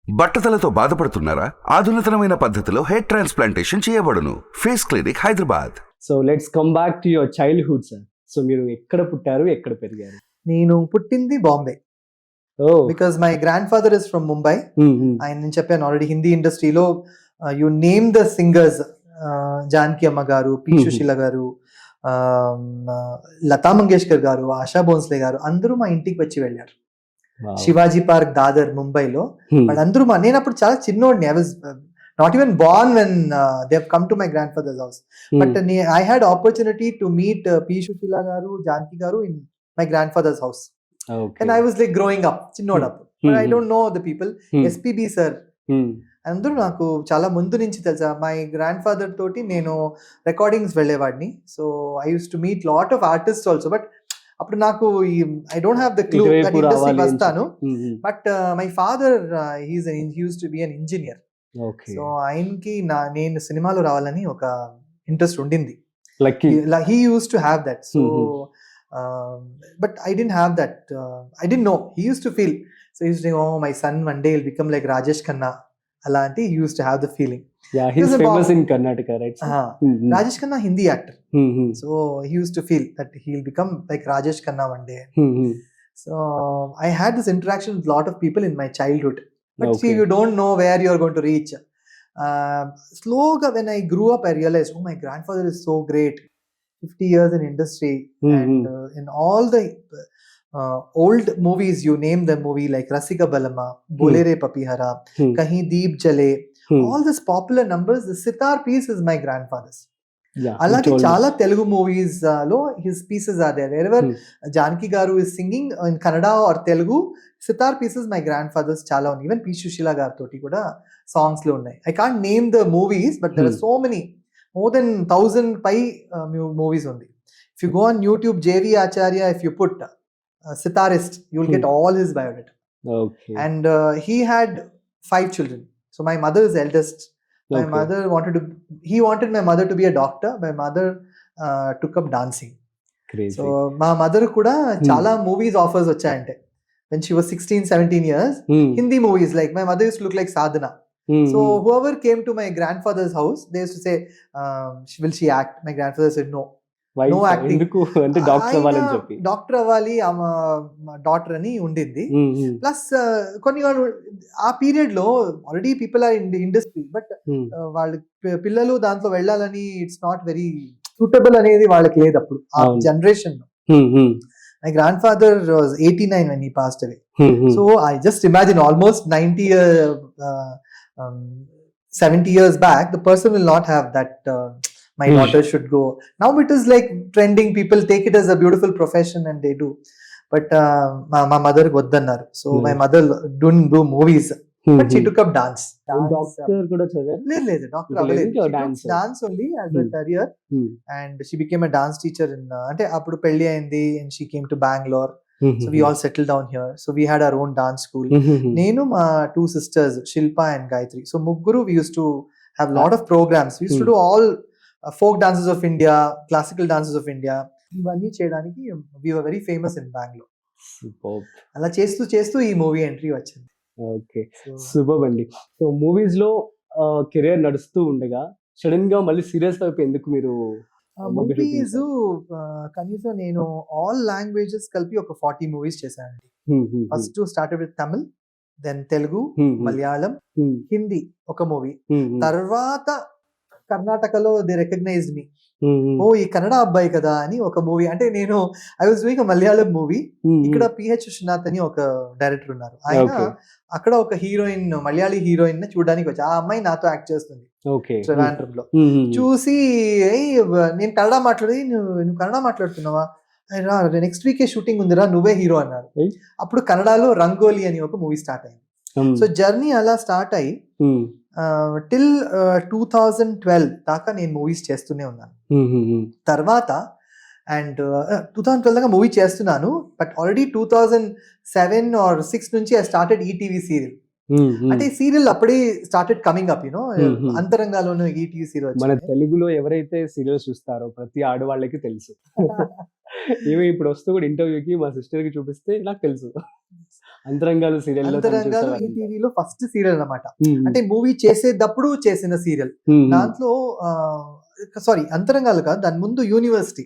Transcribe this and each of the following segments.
బట్టతలతో బాధపడుతున్నారా? ఆధునితనమైన పద్ధతిలో హెయిర్ ట్రాన్స్ప్లాంటేషన్ చేయబడును. Face clinic, Hyderabad. So let's come back to your childhood sir. So మీరు ఎక్కడ పుట్టారు, ఎక్కడ పెరిగారు? నేను పుట్టింది బాంబే ఓ because my grand father is from Mumbai. ఆయన నేను చెప్పాను ఆల్రెడీ, హిందీ ఇండస్ట్రీలో you name the singers, Janaki అమ్మ గారు, పి సుశీల గారు, లతా మంగేష్కర్ గారు, ఆశా భోన్స్లే గారు అందరూ మా ఇంటికి వచ్చి వెళ్ళారు. శివాజీ పార్క్, దాదర్, ముంబైలో. వాళ్ళందరూ నేను అప్పుడు చాలా చిన్నోడిని. I was not even born when they have come to my grand father's house. But I had opportunity to meet P Susheela గారు, జానకి గారు in my grand father's house. And I was like growing up, చిన్నోడప్పుడు. I don't know the people. SPB sir అందరూ నాకు చాలా ముందు నుంచి తెలుసా. My grand father తోటి నేను రికార్డింగ్స్ వెళ్ళేవాడిని. So I use to meet lot of artist also. But అప్పుడు నాకు I don't have the clue that industry వస్తాను. But my father he use to be an engineer. So ఆయనకి నేను సినిమాలో రావాలని ఒక ఇంట్రెస్ట్ ఉండింది. He use to have that. So but I didn't have that. I didn't know. He use to feel. So he use to oh my son one day will become like Rajesh Khanna. అలాంటి he used to have the feeling. Yeah, he's famous in Karnataka, right? Rajesh Khanna Hindi actor. So he used to feel that he'll become like Rajesh Khanna one day. So I had this interaction with a lot of people in my childhood. But see, you don't know where you're going to reach. Slowly when I grew up, I realized, oh, my grandfather is so great. 50 years in industry. And in all the old movies, you name the movie like Rasika Balama, Bolere Papihara, Kahin Deep Jale, all these popular numbers, the sitar piece is my grandfather's. Alagi chala Telugu movies lo his pieces are there. Wherever Janaki Garu is singing in Kannada or Telugu, sitar pieces my grandfather's chala on. Even P. Sushila Garu toti kuda songs lo unnai. I can't name the movies, but there are so many, more than 1,000 movies undi. If you go on YouTube, JV Acharya, if you put sitarist, you will get all his biodata. Okay. And he had 5 children. So my mother is eldest. My mother he wanted my mother to be a doctor. My mother took up dancing. Crazy. So my mother kuda chala movies offers vachayante. When she was 16, 17 years, Hindi movies, like my mother used to look like Sadhana. So whoever came to my grandfather's house, they used to say, will she act? My grandfather said no. No acting. అంటే doctor అవ్వాలని చెప్పి doctor అవ్వాలి doctor అని ఉండింది. Plus కొన్ని ఆ period లో already people are in the industry, but వాళ్ళ పిల్లలు దాంట్లో వెళ్ళాలని ఇట్స్ నాట్ వెరీ సూటబుల్ అనేది వాళ్ళకి లేదు అప్పుడు ఆ జనరేషన్ లో. My grand father was 89 when he passed away. So I just imagine almost 70 years back, the person will not have that my daughter should go. Now it is like trending, people take it as a beautiful profession and they do. But my mother goddannaru. So my mother didn't do movies, but she took up dance. Doctor కూడా చదివారు? లేదు doctor అవ్వలేదు. Dance only as a career. And she became a dance teacher in అంటే అప్పుడు పెళ్లి అయింది and she came to Bangalore. So we all settled down here. So we had our own dance school. Nenu ma 2 sisters, Shilpa and Gayatri. So mugguru we used to have lot of programs. We used to do all folk dances of India, classical dances of India. ఇవన్నీ చేయడానికి we were very famous in Bangalore. Superb. అలా చేస్తూ చేస్తూ ఈ movie entry వచ్చింది. Okay, super అండి. So movies లో career నడుస్తూ ఉండగా సడన్ గా మళ్ళీ సీరియస్ వైపు ఎందుకు మీరు? మూవీస్ కనీసం నేను ఆల్ లాంగ్వేజెస్ కలిపి ఒక 40 మూవీస్ చేశానండి. First started with Tamil, then Telugu, Malayalam, Hindi ఒక మూవీ. తర్వాత కర్ణాటకలో దే రికగ్నైజ్డ్ మీ, ఓ ఈ కన్నడ అబ్బాయి కదా అని ఒక మూవీ. అంటే నేను I was doing Malayalam movie. ఇక్కడ పిహెచ్ విశ్వనాథ్ అని ఒక డైరెక్టర్ ఉన్నారు. ఆయన అక్కడ ఒక హీరోయిన్, మలయాళీ హీరోయిన్ చూడడానికి వచ్చి, ఆ అమ్మాయి నాతో యాక్ట్ చేస్తుంది ట్రివాండ్రంలో. చూసి నేను కన్నడ నువ్వు కన్నడ మాట్లాడుతున్నావా, నెక్స్ట్ వీకే షూటింగ్ ఉందిరా, నువ్వే హీరో అన్నారు. అప్పుడు కన్నడలో రంగోలి అని ఒక మూవీ స్టార్ట్ అయింది. సో జర్నీ అలా స్టార్ట్ అయ్యి టిల్ 2012 దాకా నేను మూవీస్ చేస్తూనే ఉన్నాను. తర్వాత అండ్ 2012 దాకా మూవీ చేస్తున్నాను. బట్ ఆల్రెడీ 2007 or 6 నుంచి ఐ స్టార్టెడ్ ఈటీవీ సీరియల్. అంటే సీరియల్ అప్పుడే స్టార్టెడ్ కమింగ్ అప్, యూనో అంతరంగాలోనూ ఈటీవీ సీరియల్. మన తెలుగులో ఎవరైతే సీరియల్స్ చూస్తారో ప్రతి ఆడవాళ్ళకి తెలుసు. ఏమో ఇప్పుడు వస్తూ కూడా ఇంటర్వ్యూకి మా సిస్టర్ కి చూపిస్తే నాకు తెలుసు. అంతరంగాలు సీరియల్ లో అంతరంగాలు ఈ టీవీలో ఫస్ట్ సీరియల్ అన్నమాట. అంటే మూవీ చేసేటప్పుడు చేసిన సీరియల్. దాంట్లో సారీ అంతరంగాలు కాదు, దాని ముందు university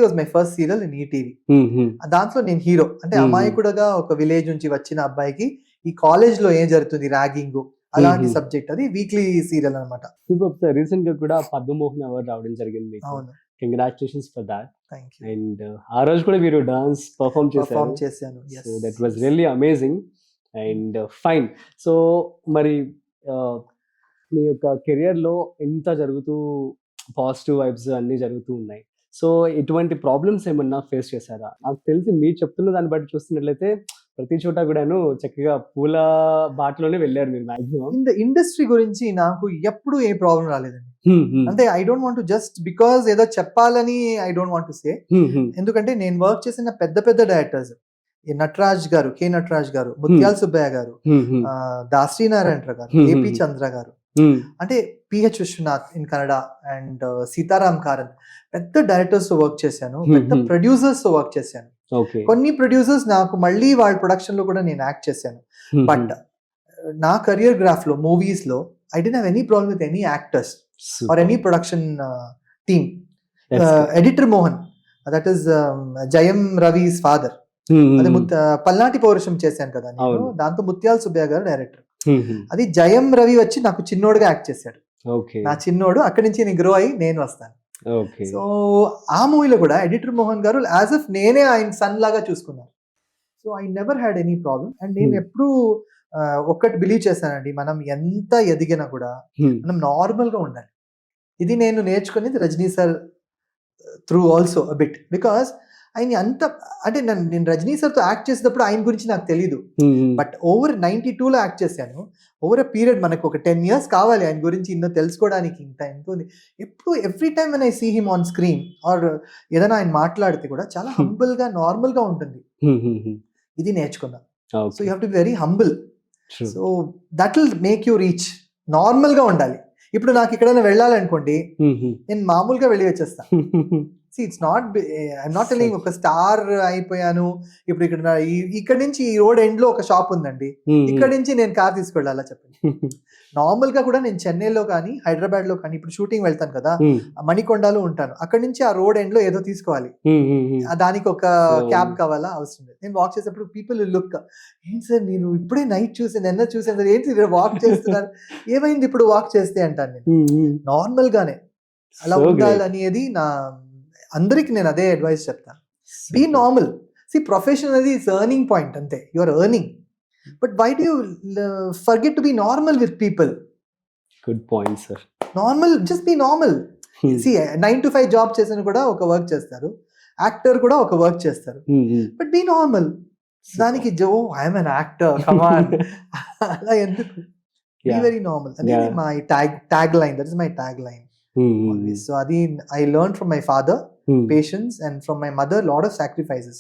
was my first serial in ETV. దాంట్లో నేను హీరో, అంటే అమాయకుడుగా ఒక విలేజ్ నుంచి వచ్చిన అబ్బాయికి ఈ కాలేజ్ లో ఏం జరుగుతుంది, ర్యాగింగ్ అలాంటి సబ్జెక్ట్, అది వీక్లీ సీరియల్ అనమాట. Super sir. రీసెంట్ గా కూడా పద్మమోహన్ అవార్డు రావడం జరిగింది. అవును, congratulations for that. Thank you. And ఆ రోజు కూడా మీరు డాన్స్ పర్ఫామ్ చేశాను. So that was really amazing and fine. So మరి మీ యొక్క కెరియర్ లో ఎంత జరుగుతూ పాజిటివ్ వైబ్స్ అన్ని జరుగుతూ ఉన్నాయి. సో ఇటువంటి ప్రాబ్లమ్స్ ఏమన్నా ఫేస్ చేశారా? నాకు తెలిసి మీరు చెప్తున్న దాన్ని బట్టి చూస్తున్నట్లయితే ప్రతి చోట కూడాను చక్కగా పూల బాటలోనే వెళ్ళారు మీరు మాక్సిమం. ఇండస్ట్రీ గురించి నాకు ఎప్పుడు ఏ ప్రాబ్లం రాలేదండి. అంటే I don't want just because ఏదో చెప్పాలని ఐ డోంట్ వాంట్ సే. ఎందుకంటే నేను వర్క్ చేసిన పెద్ద పెద్ద డైరెక్టర్స్, నటరాజ్ గారు, కె నటరాజ్ గారు, ముత్యాల సుబ్బయ్య గారు, దాసరి నారాయణ గారు, ఏపీ చంద్ర గారు, అంటే PH Vishwanath in Kannada and Sitaram కారన్, పెద్ద డైరెక్టర్స్ తో వర్క్ చేశాను, పెద్ద ప్రొడ్యూసర్స్ తో వర్క్ చేశాను. కొన్ని ప్రొడ్యూసర్స్ నాకు మళ్ళీ వాళ్ళ ప్రొడక్షన్ లో కూడా నేను యాక్ట్ చేశాను. బట్ నా కెరియర్ గ్రాఫ్ లో మూవీస్ లో I don't have any problem with any actors or any production team. Editor Mohan, that is జయం రవిస్ ఫాదర్, అది పల్నాటి పౌరుషం చేశాను కదా నేను, దాంతో ముత్యాల సుబ్బయ్య గారు డైరెక్టర్. అది జయం రవి వచ్చి నాకు చిన్నోడుగా యాక్ట్ చేశాడు. నా చిన్నోడు, అక్కడి నుంచి నేను గ్రో అయ్యి నేను వస్తాను. సో ఆ మూవీలో కూడా ఎడిటర్ మోహన్ గారు యాజ్ ఇఫ్ నేనే ఆయన సన్ లాగా చూసుకున్నాను. So I never had any problem. And నేను ఎప్పుడు ఒక్కటి బిలీవ్ చేశానండి, మనం ఎంత ఎదిగినా కూడా మనం నార్మల్ గా ఉండాలి. ఇది నేను నేర్చుకునేది Rajini sir through also a bit. Because ఆయన అంత, అంటే నేను రజనీ సార్ తో యాక్ట్ చేసేటప్పుడు ఆయన గురించి నాకు తెలీదు. బట్ ఓవర్ 92లో యాక్ట్ చేశాను. ఓవర్ అ పీరియడ్ మనకు ఒక 10 years కావాలి ఆయన గురించి ఇన్నో తెలుసుకోవడానికి. ఇంత ఉంది ఎప్పుడు every time when I see him on screen or ఏదైనా ఆయన మాట్లాడితే కూడా చాలా హంబుల్ గా నార్మల్ గా ఉంటుంది. ఇది నేర్చుకున్నా. So you have to be very humble. So that will make you reach. Normal గా ఉండాలి. ఇప్పుడు నాకు ఎక్కడైనా వెళ్ళాలనుకోండి, నేను మామూలుగా వెళ్ళి వచ్చేస్తా. See, it's not, I'm not telling ఒక స్టార్ అయిపోయాను ఇప్పుడు. ఇక్కడ నుంచి ఈ రోడ్ ఎండ్ లో ఒక షాప్ ఉందండి, ఇక్కడ నుంచి నేను కార్ తీసుకెళ్ళాలా చెప్పండి. నార్మల్ గా కూడా నేను చెన్నైలో కానీ హైదరాబాద్ లో కానీ ఇప్పుడు షూటింగ్ వెళ్తాను కదా, మణికొండలో ఉంటాను, అక్కడ నుంచి ఆ రోడ్ ఎండ్ లో ఏదో తీసుకోవాలి, దానికి ఒక క్యాబ్ కావాలా, అవసరం లేదు. నేను వాక్ చేసేప్పుడు పీపుల్ లుక్, ఏంటి సార్ మీరు ఇప్పుడే నైట్ చూసాను, నిన్న చూసాను సార్, ఏంటి వాక్ చేస్తున్నారు, ఏమైంది ఇప్పుడు వాక్ చేస్తే అంటాను నేను. నార్మల్ గానే అలా ఉండాలి అనేది నా అందరికి నేను అదే అడ్వైస్ చెప్తాను. Be normal. సి ప్రొఫెషన్ అనేది ఇట్స్ ఎర్నింగ్ పాయింట్ అంతే, you are earning. But why do you forget to be normal with people? Good point sir. Normal, just be normal. See 9 to 5 job చేసిన కూడా ఒక work చేస్తారు, actor కూడా ఒక work చేస్తారు. But be normal. దానికి so I'm an actor come on అలా ఎందుకు? బీ వెరీ నార్మల్ అనేది my tag line. That is my tag line. So adi I learned from my father patience, and from my mother lot of sacrifices.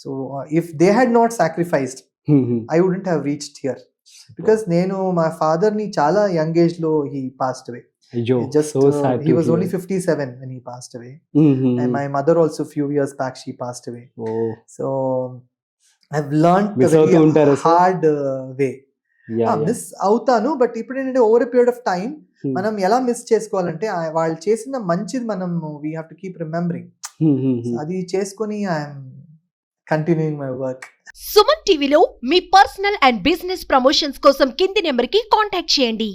So if they had not sacrificed, I wouldn't have reached here. Because nenu my father ni chala young age lo he passed away. Just so sad. He was only 57 when he passed away. And my mother also few years back she passed away. So I've learned the hard way. Miss అవుతాను. But ఇప్పుడు ఏంటంటే over a period of time మనం ఎలా miss చేసుకోవాలంటే వాళ్ళు చేసిన మంచిది మనం we have to keep remembering. అది చేసుకొని I'm continuing my work. Suman టీవీలో మీ పర్సనల్ అండ్ బిజినెస్ ప్రమోషన్స్ కోసం కింది నెంబర్ కి కాంటాక్ట్ చేయండి.